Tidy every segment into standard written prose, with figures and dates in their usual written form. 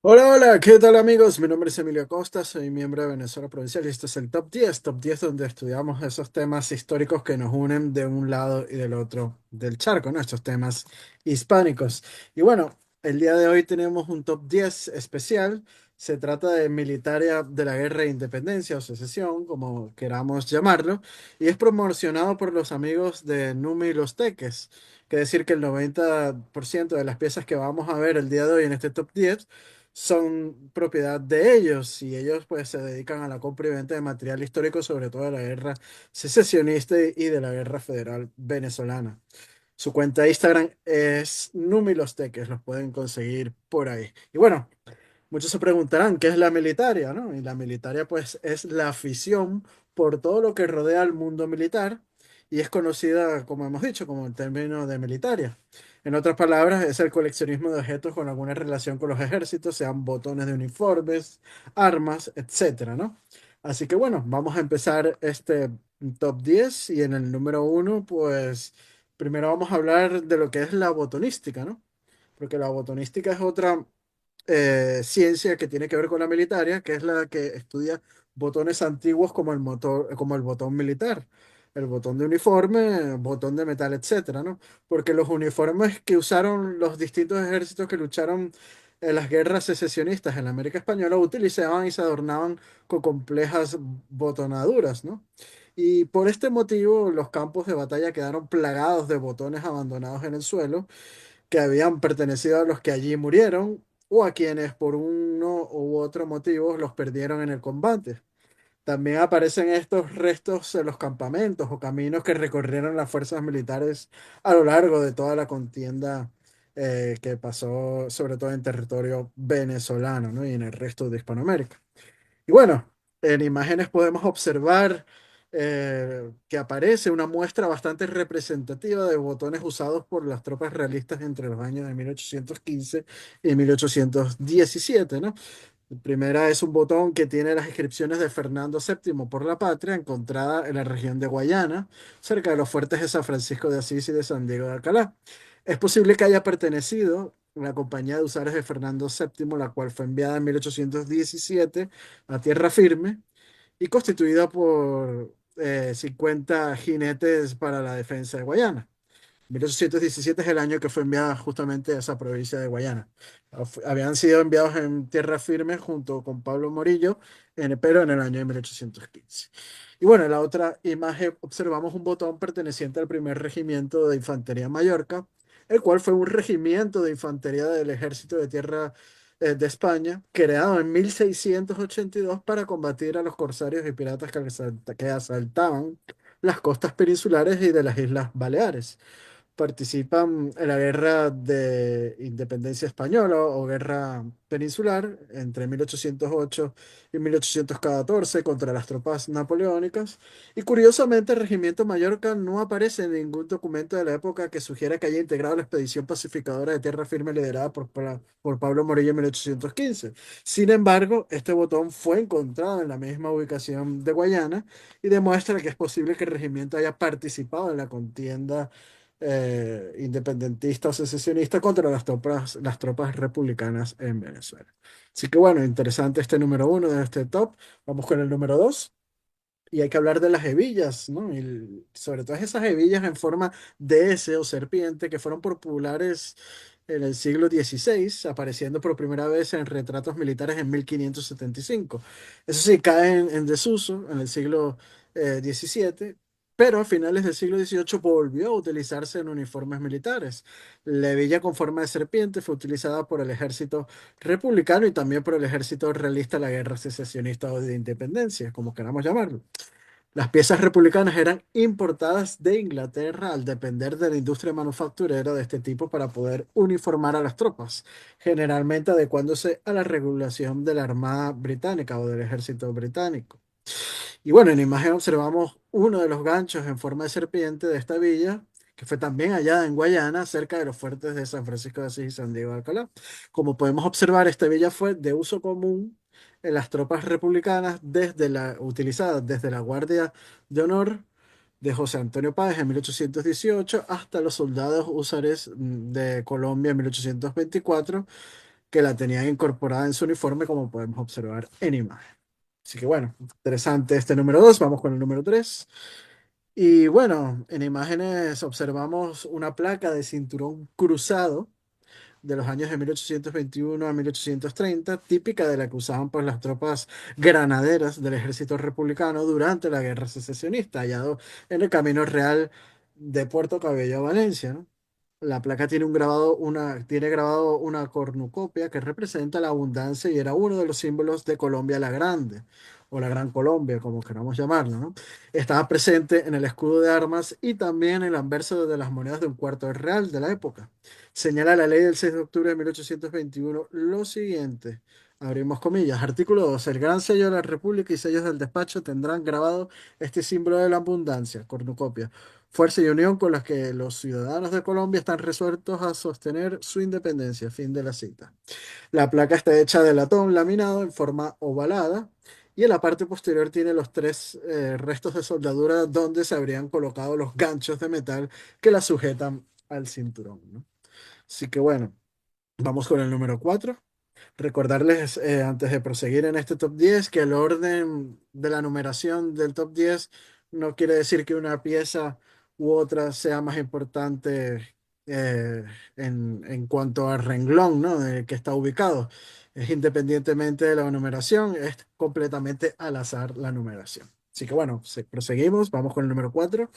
Hola, hola, ¿qué tal amigos? Mi nombre es Emilio Acosta, soy miembro de Venezuela Provincial y este es el Top 10 donde estudiamos esos temas históricos que nos unen de un lado y del otro del charco, ¿no? Estos temas hispánicos. Y bueno, el día de hoy tenemos un Top 10 especial. Se trata de Militaria de la Guerra de Independencia o Secesión, como queramos llamarlo, y es promocionado por los amigos de Numi y los Teques. Que decir que el 90% de las piezas que vamos a ver el día de hoy en este Top 10 son propiedad de ellos y ellos pues se dedican a la compra y venta de material histórico, sobre todo de la guerra secesionista y de la guerra federal venezolana. Su cuenta de Instagram es Numilosteques, los pueden conseguir por ahí. Y bueno, muchos se preguntarán, ¿qué es la militaria, no? Y la militaria, pues, es la afición por todo lo que rodea al mundo militar y es conocida, como hemos dicho, como el término de militaria. En otras palabras, es el coleccionismo de objetos con alguna relación con los ejércitos, sean botones de uniformes, armas, etcétera, ¿no? Así que bueno, vamos a empezar este top 10 y en el número uno, pues, primero vamos a hablar de lo que es la botonística, ¿no? Porque la botonística es otra ciencia que tiene que ver con la militaria, que es la que estudia botones antiguos como el motor, como el botón militar, el botón de uniforme, botón de metal, etcétera, ¿no? Porque los uniformes que usaron los distintos ejércitos que lucharon en las guerras secesionistas en la América Española utilizaban y se adornaban con complejas botonaduras, ¿no? Y por este motivo los campos de batalla quedaron plagados de botones abandonados en el suelo que habían pertenecido a los que allí murieron o a quienes por uno u otro motivo los perdieron en el combate. También aparecen estos restos en los campamentos o caminos que recorrieron las fuerzas militares a lo largo de toda la contienda que pasó, sobre todo en territorio venezolano, ¿no? Y en el resto de Hispanoamérica. Y bueno, en imágenes podemos observar que aparece una muestra bastante representativa de botones usados por las tropas realistas entre los años de 1815 y 1817, ¿no? La primera es un botón que tiene las inscripciones de Fernando VII por la patria, encontrada en la región de Guayana, cerca de los fuertes de San Francisco de Asís y de San Diego de Alcalá. Es posible que haya pertenecido a la compañía de usares de Fernando VII, la cual fue enviada en 1817 a tierra firme y constituida por 50 jinetes para la defensa de Guayana. 1817 es el año que fue enviada justamente a esa provincia de Guayana. Habían sido enviados en tierra firme junto con Pablo Morillo, pero en el año de 1815. Y bueno, en la otra imagen observamos un botón perteneciente al primer regimiento de Infantería Mallorca, el cual fue un regimiento de infantería del Ejército de Tierra de España, creado en 1682 para combatir a los corsarios y piratas que asaltaban las costas peninsulares y de las Islas Baleares. Participan en la Guerra de Independencia Española o Guerra Peninsular entre 1808 y 1814 contra las tropas napoleónicas. Y curiosamente, el Regimiento Mallorca no aparece en ningún documento de la época que sugiera que haya integrado la expedición pacificadora de tierra firme liderada por Pablo Morillo en 1815. Sin embargo, este botón fue encontrado en la misma ubicación de Guayana y demuestra que es posible que el regimiento haya participado en la contienda independentista o secesionista contra las tropas republicanas en Venezuela. Así que bueno, interesante este número uno de este top. Vamos con el número dos. Y hay que hablar de las hebillas, ¿no? Y sobre todo esas hebillas en forma de S o serpiente que fueron populares en el siglo XVI, apareciendo por primera vez en retratos militares en 1575. Eso sí, caen en desuso en el siglo XVII, pero a finales del siglo XVIII volvió a utilizarse en uniformes militares. La hebilla con forma de serpiente fue utilizada por el ejército republicano y también por el ejército realista de la guerra secesionista o de independencia, como queramos llamarlo. Las piezas republicanas eran importadas de Inglaterra al depender de la industria manufacturera de este tipo para poder uniformar a las tropas, generalmente adecuándose a la regulación de la Armada Británica o del ejército británico. Y bueno, en imagen observamos uno de los ganchos en forma de serpiente de esta villa, que fue también hallada en Guayana, cerca de los fuertes de San Francisco de Asís y San Diego de Alcalá. Como podemos observar, esta villa fue de uso común en las tropas republicanas utilizadas desde la Guardia de Honor de José Antonio Páez en 1818 hasta los soldados húsares de Colombia en 1824 que la tenían incorporada en su uniforme, como podemos observar en imagen. Así que bueno, interesante este número 2. Vamos con el número 3. Y bueno, en imágenes observamos una placa de cinturón cruzado de los años de 1821 a 1830, típica de la que usaban pues, las tropas granaderas del ejército republicano durante la Guerra Secesionista, hallado en el Camino Real de Puerto Cabello a Valencia, ¿no? La placa tiene grabado una cornucopia que representa la abundancia y era uno de los símbolos de Colombia la Grande, o la Gran Colombia, como queramos llamarla, ¿no? Estaba presente en el escudo de armas y también en el anverso de las monedas de un cuarto de real de la época. Señala la ley del 6 de octubre de 1821 lo siguiente, abrimos comillas, artículo 2, el gran sello de la República y sellos del despacho tendrán grabado este símbolo de la abundancia, cornucopia, fuerza y unión con las que los ciudadanos de Colombia están resueltos a sostener su independencia. Fin de la cita. La placa está hecha de latón laminado en forma ovalada y en la parte posterior tiene los tres restos de soldadura donde se habrían colocado los ganchos de metal que la sujetan al cinturón, ¿no? Así que bueno, vamos con el número 4. Recordarles antes de proseguir en este top 10 que el orden de la numeración del top 10 no quiere decir que una pieza u otra sea más importante en cuanto al renglón, ¿no? De que está ubicado. Es independientemente de la numeración, es completamente al azar la numeración. Así que bueno, proseguimos, vamos con el número 4.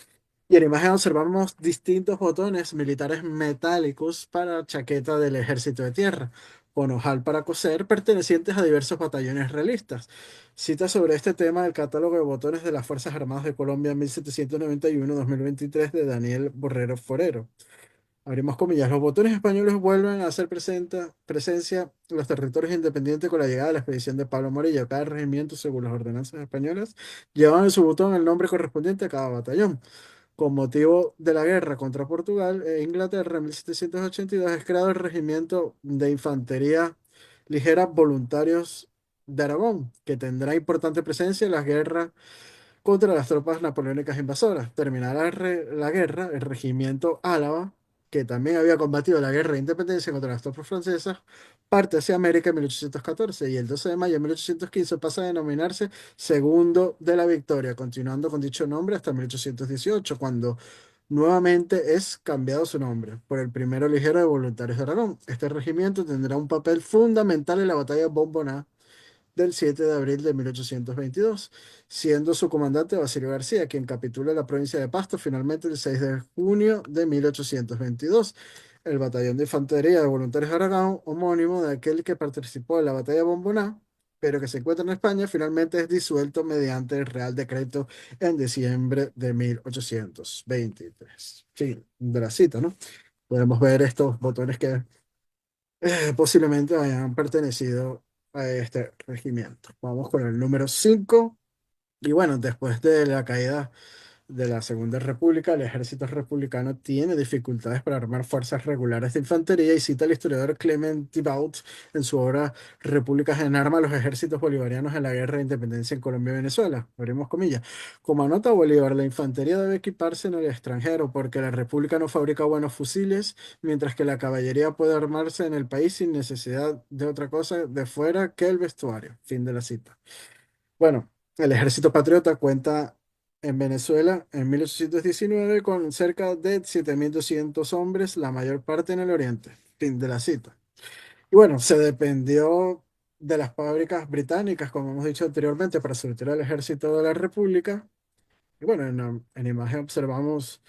Y en imagen observamos distintos botones militares metálicos para chaqueta del ejército de tierra, con ojal para coser, pertenecientes a diversos batallones realistas. Cita sobre este tema el catálogo de botones de las Fuerzas Armadas de Colombia 1791-2023 de Daniel Borrero Forero. Abrimos comillas, los botones españoles vuelven a hacer presencia en los territorios independientes con la llegada de la expedición de Pablo Morillo. Cada regimiento, según las ordenanzas españolas, llevaba en su botón el nombre correspondiente a cada batallón. Con motivo de la guerra contra Portugal e Inglaterra en 1782 es creado el Regimiento de Infantería Ligera Voluntarios de Aragón, que tendrá importante presencia en las guerras contra las tropas napoleónicas invasoras. Terminada la guerra, el regimiento Álava, que también había combatido la guerra de independencia contra las tropas francesas, parte hacia América en 1814 y el 12 de mayo de 1815 pasa a denominarse Segundo de la Victoria, continuando con dicho nombre hasta 1818, cuando nuevamente es cambiado su nombre por el Primero Ligero de Voluntarios de Aragón. Este regimiento tendrá un papel fundamental en la batalla de Bomboná del 7 de abril de 1822, siendo su comandante Basilio García, quien capitula la provincia de Pasto finalmente el 6 de junio de 1822. El batallón de infantería de voluntarios de Aragón, homónimo de aquel que participó en la batalla de Bomboná, pero que se encuentra en España, finalmente es disuelto mediante el Real Decreto en diciembre de 1823. Fin de la cita, ¿no? Podemos ver estos botones que posiblemente hayan pertenecido a este regimiento. Vamos con el número 5. Y bueno, después de la caída de la Segunda República, el ejército republicano tiene dificultades para armar fuerzas regulares de infantería y cita al historiador Clement Thibaut en su obra Repúblicas en Armas, los ejércitos bolivarianos en la guerra de independencia en Colombia y Venezuela. Abrimos comillas. Como anota Bolívar, la infantería debe equiparse en el extranjero porque la República no fabrica buenos fusiles, mientras que la caballería puede armarse en el país sin necesidad de otra cosa de fuera que el vestuario. Fin de la cita. Bueno, el Ejército Patriota cuenta en Venezuela en 1819 con cerca de 7.200 hombres, la mayor parte en el oriente. Fin de la cita. Y bueno, se dependió de las fábricas británicas, como hemos dicho anteriormente, para surtir al ejército de la República. Y bueno, en imagen observamos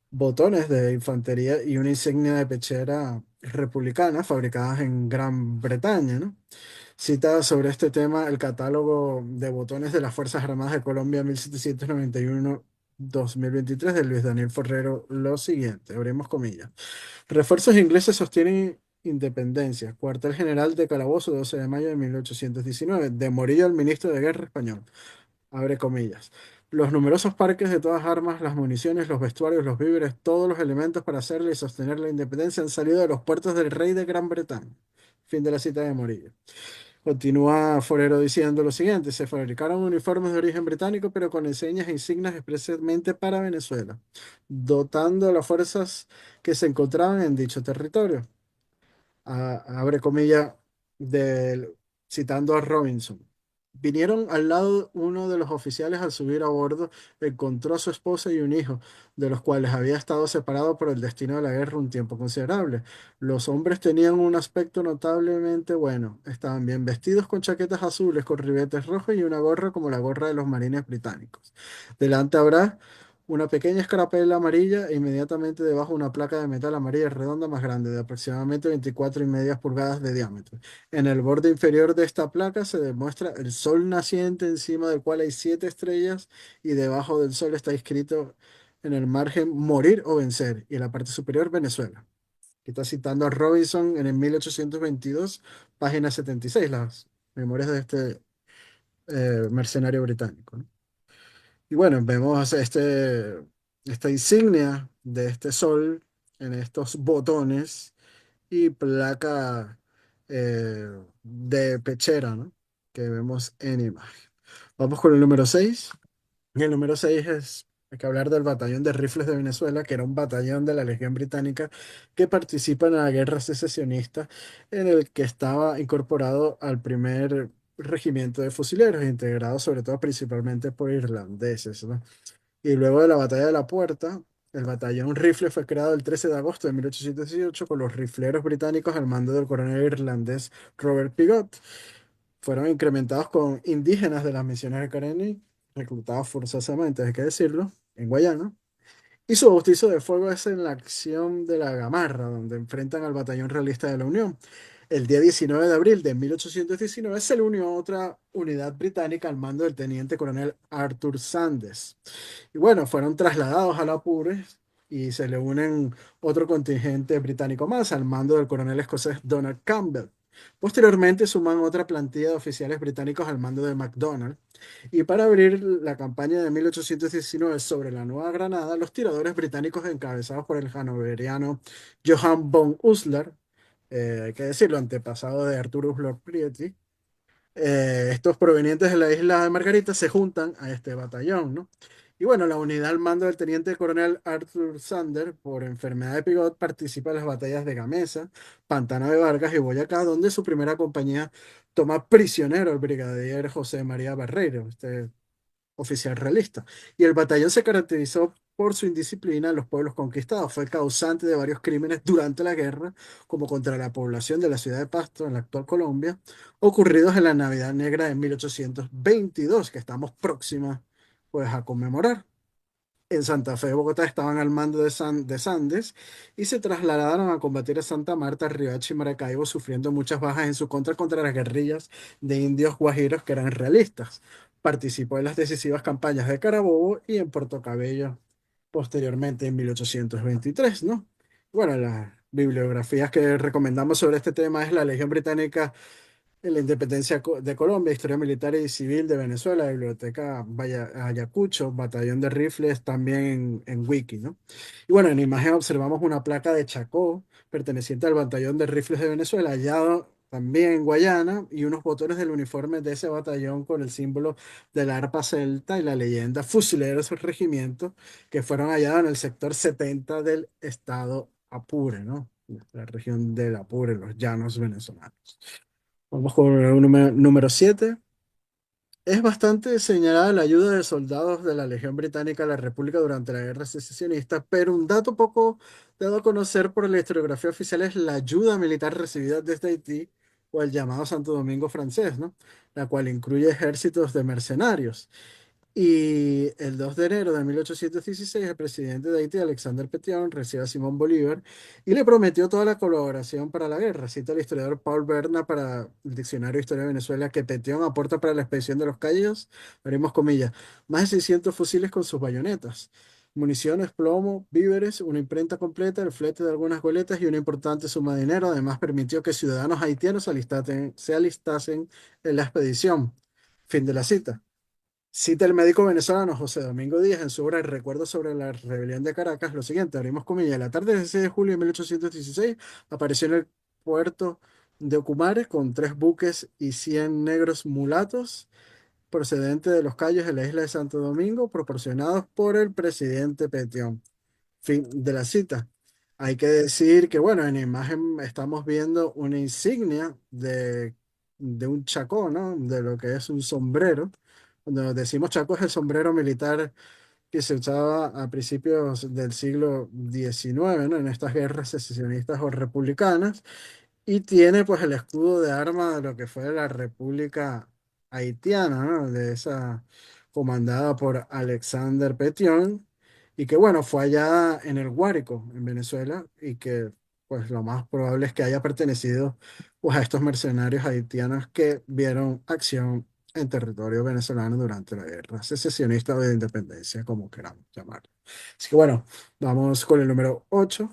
botones de infantería y una insignia de pechera republicana fabricadas en Gran Bretaña, ¿no? Cita sobre este tema el catálogo de botones de las Fuerzas Armadas de Colombia 1791-2023 de Luis Daniel Forrero lo siguiente, abrimos comillas. Refuerzos ingleses sostienen independencia. Cuartel General de Calabozo, 12 de mayo de 1819. De Morillo al ministro de Guerra español. Abre comillas. Los numerosos parques de todas armas, las municiones, los vestuarios, los víveres, todos los elementos para hacerle y sostener la independencia han salido de los puertos del rey de Gran Bretaña. Fin de la cita de Morillo. Continúa Forero diciendo lo siguiente, se fabricaron uniformes de origen británico, pero con enseñas e insignias expresamente para Venezuela, dotando a las fuerzas que se encontraban en dicho territorio. Abre comillas, del- citando a Robinson. Vinieron al lado uno de los oficiales al subir a bordo, encontró a su esposa y un hijo, de los cuales había estado separado por el destino de la guerra un tiempo considerable. Los hombres tenían un aspecto notablemente bueno, estaban bien vestidos con chaquetas azules con ribetes rojos y una gorra como la gorra de los marines británicos. Delante habrá una pequeña escarapela amarilla e inmediatamente debajo una placa de metal amarilla redonda más grande, de aproximadamente 24,5 pulgadas de diámetro. En el borde inferior de esta placa se demuestra el sol naciente encima del cual hay 7 estrellas y debajo del sol está escrito en el margen morir o vencer y en la parte superior Venezuela. Aquí está citando a Robinson en el 1822, página 76, las memorias de este mercenario británico, ¿no? Y bueno, vemos esta insignia de este sol en estos botones y placa de pechera, ¿no? Que vemos en imagen. Vamos con el número 6. El número 6 hay que hablar del Batallón de Rifles de Venezuela, que era un batallón de la Legión Británica que participa en la guerra secesionista, en el que estaba incorporado al primer regimiento de fusileros, integrado sobre todo principalmente por irlandeses, ¿no? Y luego de la Batalla de la Puerta, el batallón rifle fue creado el 13 de agosto de 1818 con los rifleros británicos al mando del coronel irlandés Robert Pigott. Fueron incrementados con indígenas de las misiones de Careni, reclutados forzosamente, hay que decirlo, en Guayana. Y su bautizo de fuego es en la acción de la Gamarra, donde enfrentan al batallón realista de la Unión. El día 19 de abril de 1819 se le unió otra unidad británica al mando del teniente coronel Arthur Sanders. Y bueno, fueron trasladados a la Apure y se le unen otro contingente británico más al mando del coronel escocés Donald Campbell. Posteriormente suman otra plantilla de oficiales británicos al mando de MacDonald. Y para abrir la campaña de 1819 sobre la Nueva Granada, los tiradores británicos encabezados por el hanoveriano Johann von Uslar, hay que decirlo, antepasado de Arturus Lord Priestley, estos provenientes de la isla de Margarita se juntan a este batallón, ¿no? Y bueno, la unidad al mando del teniente coronel Arthur Sander, por enfermedad de Pigot, participa en las batallas de Gamesa, Pantano de Vargas y Boyacá, donde su primera compañía toma prisionero al brigadier José María Barreiro, este oficial realista. Y el batallón se caracterizó por su indisciplina en los pueblos conquistados. Fue causante de varios crímenes durante la guerra, como contra la población de la ciudad de Pasto, en la actual Colombia, ocurridos en la Navidad Negra de 1822, que estamos próximas pues a conmemorar. En Santa Fe de Bogotá estaban al mando de Sandes y se trasladaron a combatir a Santa Marta, Riohacha y Maracaibo, sufriendo muchas bajas en su contra las guerrillas de indios guajiros que eran realistas. Participó en las decisivas campañas de Carabobo y en Puerto Cabello posteriormente en 1823, ¿no? Bueno, las bibliografías que recomendamos sobre este tema es la Legión Británica en la independencia de Colombia, Historia Militar y Civil de Venezuela, Biblioteca Ayacucho, Batallón de Rifles, también en Wiki, ¿no? Y bueno, en imagen observamos una placa de Chacó, perteneciente al Batallón de Rifles de Venezuela, hallado también en Guayana, y unos botones del uniforme de ese batallón con el símbolo de la arpa celta y la leyenda Fusileros del Regimiento, que fueron hallados en el sector 70 del estado Apure, ¿no? La región del Apure, los llanos venezolanos. Vamos con el número 7. Es bastante señalada la ayuda de soldados de la Legión Británica a la República durante la Guerra Secesionista, pero un dato poco dado a conocer por la historiografía oficial es la ayuda militar recibida desde Haití o el llamado Santo Domingo francés, ¿no? La cual incluye ejércitos de mercenarios. Y el 2 de enero de 1816, el presidente de Haití, Alexander Petion, recibe a Simón Bolívar y le prometió toda la colaboración para la guerra. Cita el historiador Paul Berna para el Diccionario de Historia de Venezuela que Petion aporta para la expedición de los Cayos, abrimos comillas, más de 600 fusiles con sus bayonetas, municiones, plomo, víveres, una imprenta completa, el flete de algunas goletas y una importante suma de dinero. Además, permitió que ciudadanos haitianos se alistasen en la expedición. Fin de la cita. Cita el médico venezolano José Domingo Díaz en su obra El recuerdo sobre la rebelión de Caracas lo siguiente, abrimos comillas, la tarde del 6 de julio de 1816 apareció en el puerto de Ocumare con 3 buques y 100 negros mulatos procedentes de los cayos de la isla de Santo Domingo, proporcionados por el presidente Petión. Fin de la cita. Hay que decir que, bueno, en la imagen estamos viendo una insignia de un chacó, ¿no? De lo que es un sombrero. Cuando decimos chacó es el sombrero militar que se usaba a principios del siglo XIX, ¿no? En estas guerras secesionistas o republicanas. Y tiene pues el escudo de arma de lo que fue la República Haitiana, ¿no? De esa comandada por Alexander Petion, y que bueno, fue allá en el Guárico, en Venezuela, y que pues lo más probable es que haya pertenecido pues a estos mercenarios haitianos que vieron acción en territorio venezolano durante la guerra secesionista o de independencia, como queramos llamarlo. Así que bueno, vamos con el número 8.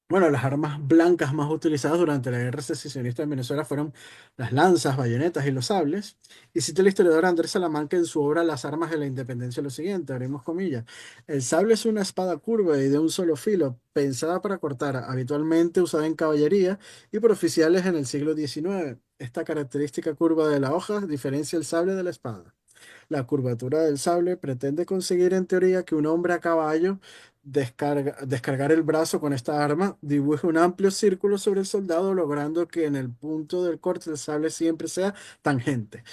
Bueno, las armas blancas más utilizadas durante la guerra secesionista en Venezuela fueron las lanzas, bayonetas y los sables. Y cita el historiador Andrés Salamanca en su obra Las armas de la independencia lo siguiente, abrimos comillas: el sable es una espada curva y de un solo filo, pensada para cortar, habitualmente usada en caballería y por oficiales en el siglo XIX. Esta característica curva de la hoja diferencia el sable de la espada. La curvatura del sable pretende conseguir en teoría que un hombre a caballo descargar el brazo con esta arma dibuje un amplio círculo sobre el soldado, logrando que en el punto del corte del sable siempre sea tangente.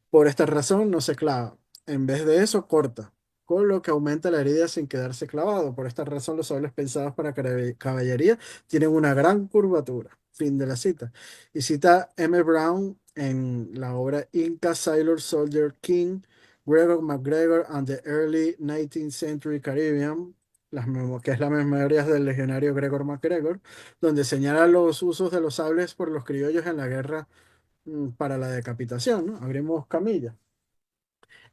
Por esta razón no se clava. En vez de eso, corta, con lo que aumenta la herida sin quedarse clavado. Por esta razón, los sables pensados para caballería tienen una gran curvatura. Fin de la cita. Y cita M. Brown en la obra Inca Sailor Soldier King, Gregor MacGregor and the Early 19th Century Caribbean, que es la memoria del legionario Gregor MacGregor, donde señala los usos de los sables por los criollos en la guerra para la decapitación, ¿no? Abrimos camilla.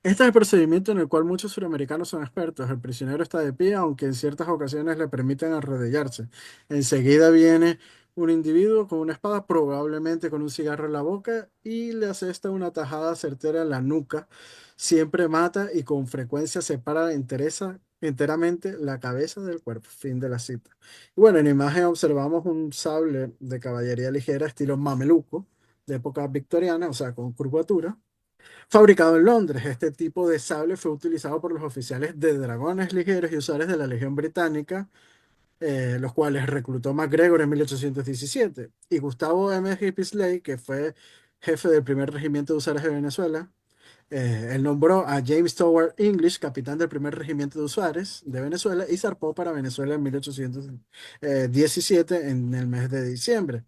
Este es el procedimiento en el cual muchos suramericanos son expertos. El prisionero está de pie, aunque en ciertas ocasiones le permiten arrodillarse. Enseguida viene un individuo con una espada, probablemente con un cigarro en la boca, y le asesta una tajada certera en la nuca. Siempre mata y con frecuencia separa enteramente la cabeza del cuerpo. Fin de la cita. Y bueno, en la imagen observamos un sable de caballería ligera estilo mameluco, de época victoriana, o sea, con curvatura. Fabricado en Londres, este tipo de sable fue utilizado por los oficiales de dragones ligeros y usares de la Legión Británica, los cuales reclutó MacGregor en 1817. Y Gustavo M. Hippy que fue jefe del primer regimiento de usares de Venezuela, él nombró a James Tower English capitán del primer regimiento de usares de Venezuela y zarpó para Venezuela en 1817 en el mes de diciembre.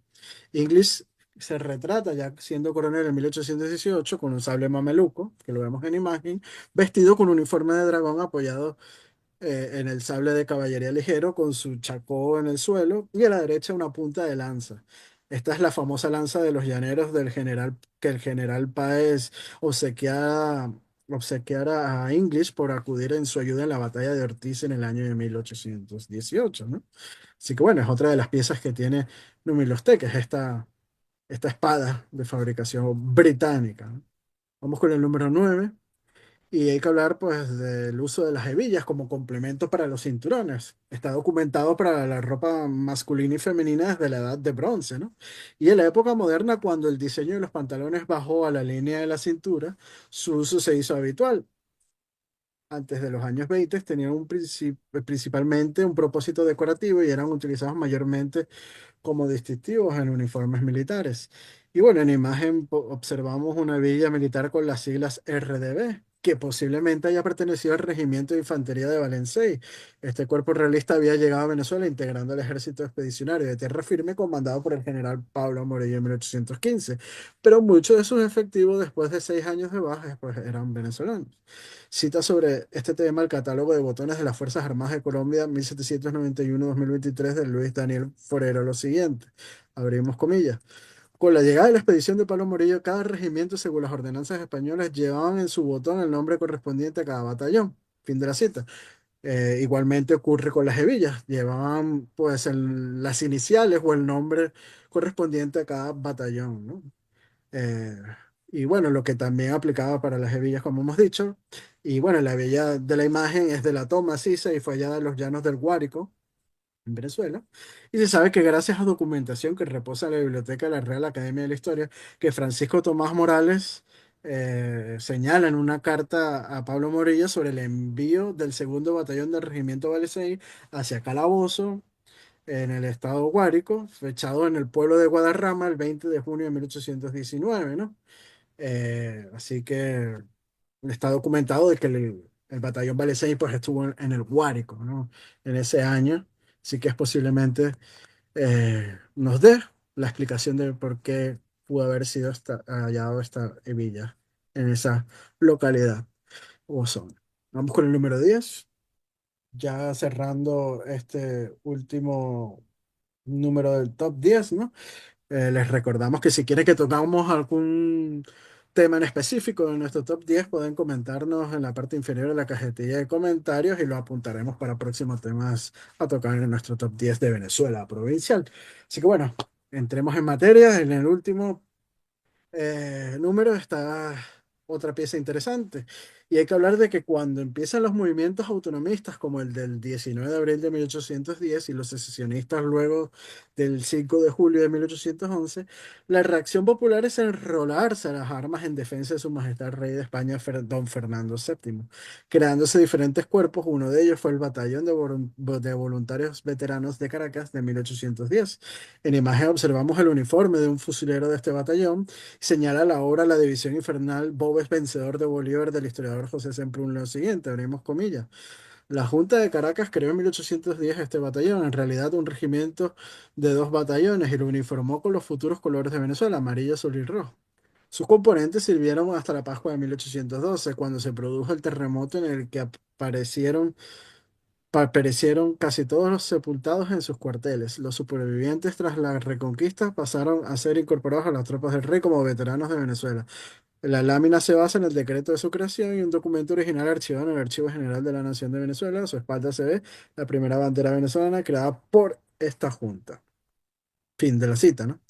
English se retrata ya siendo coronel en 1818 con un sable mameluco, que lo vemos en imagen, vestido con un uniforme de dragón apoyado en el sable de caballería ligero con su chacó en el suelo y a la derecha una punta de lanza. Esta es la famosa lanza de los llaneros del general que el general Páez obsequiara, obsequiara a English por acudir en su ayuda en la batalla de Ortiz en el año de 1818, ¿no? Así que bueno, es otra de las piezas que tiene Numilosteques, esta espada de fabricación británica, ¿no? Vamos con el número 9 y hay que hablar pues del uso de las hebillas como complemento para los cinturones. Está documentado para la ropa masculina y femenina desde la edad de bronce, ¿no? Y en la época moderna, cuando el diseño de los pantalones bajó a la línea de la cintura, su uso se hizo habitual. Antes de los años 20 tenían principalmente un propósito decorativo y eran utilizados mayormente como distintivos en uniformes militares. Y bueno, en imagen observamos una villa militar con las siglas RDB, que posiblemente haya pertenecido al Regimiento de Infantería de Valencia. Este cuerpo realista había llegado a Venezuela integrando el ejército expedicionario de tierra firme comandado por el general Pablo Morillo en 1815. Pero muchos de sus efectivos, después de 6 años de bajas, pues eran venezolanos. Cita sobre este tema el catálogo de botones de las Fuerzas Armadas de Colombia 1791-2023 de Luis Daniel Forero lo siguiente. Abrimos comillas. Con la llegada de la expedición de Pablo Morillo, cada regimiento, según las ordenanzas españolas, llevaban en su botón el nombre correspondiente a cada batallón. Fin de la cita. Igualmente ocurre con las hebillas. Llevaban pues las iniciales o el nombre correspondiente a cada batallón, ¿no? Eh, y bueno, lo que también aplicaba para las hebillas, como hemos dicho. Y bueno, la hebilla de la imagen es de la toma Sisa y fue hallada en los llanos del Guárico, en Venezuela. Y se sabe que gracias a documentación que reposa en la Biblioteca de la Real Academia de la Historia, que Francisco Tomás Morales señala en una carta a Pablo Morillo sobre el envío del segundo batallón del Regimiento Valencey hacia Calabozo, en el estado Guárico, fechado en el pueblo de Guadarrama el 20 de junio de 1819, ¿no? Así que está documentado de que el batallón Valeseño pues estuvo en el Guárico, ¿no? En ese año, así que es posiblemente nos dé la explicación de por qué pudo haber sido hallado esta hebilla en esa localidad o zona. Vamos con el número 10, ya cerrando este último número del top 10, ¿no? Les recordamos que si quieren que tocamos algún tema en específico de nuestro top 10 pueden comentarnos en la parte inferior de la cajetilla de comentarios y lo apuntaremos para próximos temas a tocar en nuestro top 10 de Venezuela provincial. Así que bueno, entremos en materia. En el último número está otra pieza interesante. Y hay que hablar de que cuando empiezan los movimientos autonomistas, como el del 19 de abril de 1810 y los secesionistas luego del 5 de julio de 1811, la reacción popular es enrolarse a las armas en defensa de su majestad el rey de España, don Fernando VII, creándose diferentes cuerpos. Uno de ellos fue el Batallón de Voluntarios Veteranos de Caracas de 1810. En imagen observamos el uniforme de un fusilero de este batallón. Señala la obra La División Infernal, Boves vencedor de Bolívar del historiador José Semprún lo siguiente, abrimos comillas. La Junta de Caracas creó en 1810 este batallón, en realidad un regimiento de dos batallones, y lo uniformó con los futuros colores de Venezuela, amarillo, azul y rojo. Sus componentes sirvieron hasta la Pascua de 1812, cuando se produjo el terremoto en el que perecieron casi todos los sepultados en sus cuarteles. Los supervivientes tras la reconquista pasaron a ser incorporados a las tropas del rey como veteranos de Venezuela. La lámina se basa en el decreto de su creación y un documento original archivado en el Archivo General de la Nación de Venezuela. A su espalda se ve la primera bandera venezolana creada por esta junta. Fin de la cita, ¿no?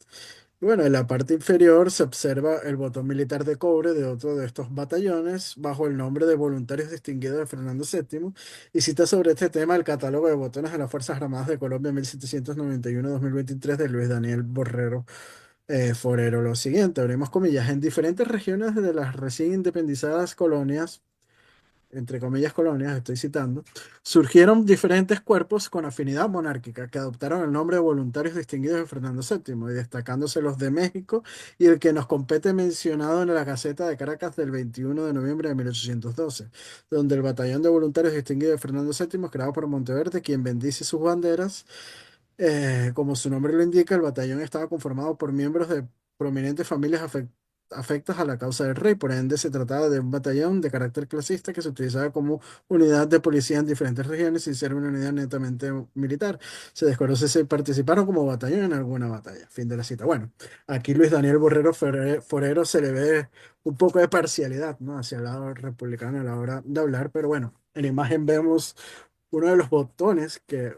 Y bueno, en la parte inferior se observa el botón militar de cobre de otro de estos batallones bajo el nombre de Voluntarios Distinguidos de Fernando VII y cita sobre este tema el catálogo de botones de las Fuerzas Armadas de Colombia 1791-2023 de Luis Daniel Borrero Forero. Lo siguiente, abrimos comillas, en diferentes regiones de las recién independizadas colonias, entre comillas colonias, estoy citando, surgieron diferentes cuerpos con afinidad monárquica que adoptaron el nombre de voluntarios distinguidos de Fernando VII, y destacándose los de México y el que nos compete mencionado en la Gaceta de Caracas del 21 de noviembre de 1812, donde el batallón de voluntarios distinguidos de Fernando VII, creado por Monteverde, quien bendice sus banderas, como su nombre lo indica, el batallón estaba conformado por miembros de prominentes familias afectas a la causa del rey. Por ende, se trataba de un batallón de carácter clasista que se utilizaba como unidad de policía en diferentes regiones sin ser una unidad netamente militar. Se desconoce si participaron como batallón en alguna batalla. Fin de la cita. Bueno, aquí Luis Daniel Borrero Forero se le ve un poco de parcialidad, ¿no? Hacia el lado republicano a la hora de hablar, pero bueno, en la imagen vemos uno de los botones que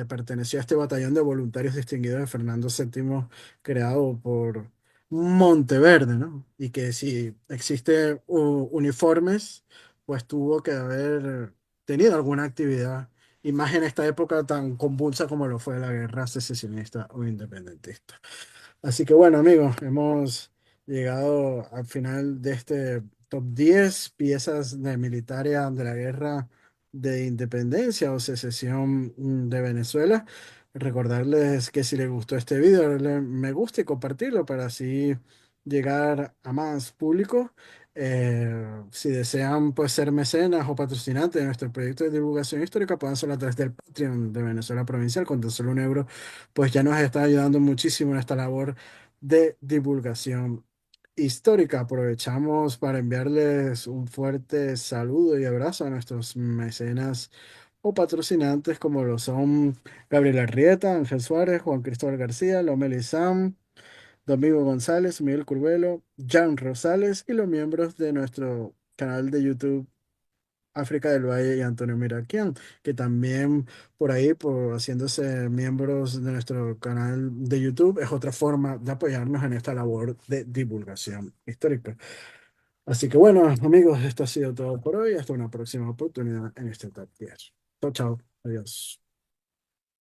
perteneció a este batallón de voluntarios distinguidos de Fernando VII, creado por Monteverde, ¿no? Y que si existe uniformes, pues tuvo que haber tenido alguna actividad, y más en esta época tan convulsa como lo fue la guerra secesionista o independentista. Así que bueno, amigos, hemos llegado al final de este top 10 piezas de militaria de la guerra de independencia o secesión de Venezuela. Recordarles que si les gustó este video, darle me gusta y compartirlo para así llegar a más público. Si desean pues ser mecenas o patrocinantes de nuestro proyecto de divulgación histórica, pueden hacerlo a través del Patreon de Venezuela Provincial con tan solo €1, pues ya nos está ayudando muchísimo en esta labor de divulgación histórica. Aprovechamos para enviarles un fuerte saludo y abrazo a nuestros mecenas o patrocinantes como lo son Gabriel Arrieta, Ángel Suárez, Juan Cristóbal García, Lomeli Sam, Domingo González, Miguel Curvelo, Jan Rosales y los miembros de nuestro canal de YouTube África del Valle y Antonio Miraquian, que también por ahí, por haciéndose miembros de nuestro canal de YouTube, es otra forma de apoyarnos en esta labor de divulgación histórica. Así que bueno, amigos, esto ha sido todo por hoy. Hasta una próxima oportunidad en este Top 10. Chao, chao. Adiós.